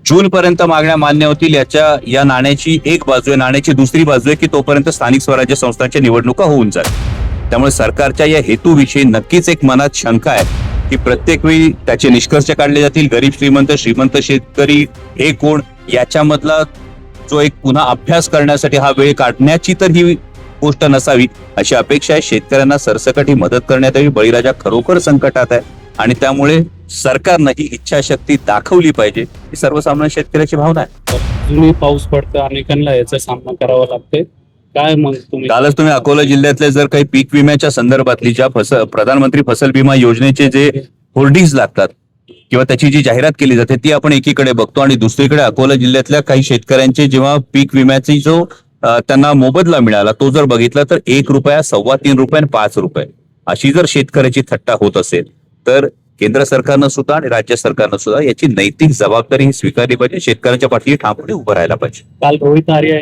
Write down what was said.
जून पर्यंत मागण्या मान्य होतील या नाण्याची एक बाजू आहे. नाण्याची दुसरी बाजू आहे की तोपर्यंत स्थानिक स्वराज्य संस्थांच्या निवडणुका होऊन जातील. त्यामुळे सरकारच्या या हेतूविषयी नक्कीच एक मनात शंका आहे की प्रत्येक वेळी त्याचे निष्कर्ष काढले जातील. गरीब श्रीमंत, श्रीमंत शेतकरी हे कोण, याच्यामधला जो एक पुन्हा अभ्यास करण्यासाठी हा वेळ काढण्याची तर ही गोष्ट नसावी अशी अपेक्षा आहे. शेतकऱ्यांना सरसकट ही मदत करण्यात यावी. बळीराजा खरोखर संकटात आहे आणि त्यामुळे सरकारनं ही इच्छाशक्ती दाखवली पाहिजे ही सर्वसामान्य शेतकऱ्याची भावना आहे. अजूनही पाऊस पडतो, अनेकांना याचा सामना करावा लागतोय. काय मग कालच तुम्ही अकोला जिल्ह्यातले जर काही पीक विम्याच्या संदर्भातली ज्या प्रधानमंत्री फसल बीमा योजनेचे जे होर्डिंग्स लागतात किंवा त्याची जी जाहिरात केली जाते ती आपण एकीकडे बघतो आणि दुसरीकडे अकोला जिल्ह्यातल्या काही शेतकऱ्यांचे जेव्हा पीक विम्याची जो त्यांना मोबदला मिळाला तो जर बघितला तर 1 रुपया, 3.25 रुपये आणि 5 रुपये अशी जर शेतकऱ्याची थट्टा होत असेल तर केंद्र सरकारनं सुद्धा आणि राज्य सरकारनं सुद्धा याची नैतिक जबाबदारी ही स्वीकारली पाहिजे. शेतकऱ्यांच्या पाठीशी ठामपणे उभं राहायला पाहिजे. काल रोहित आर्य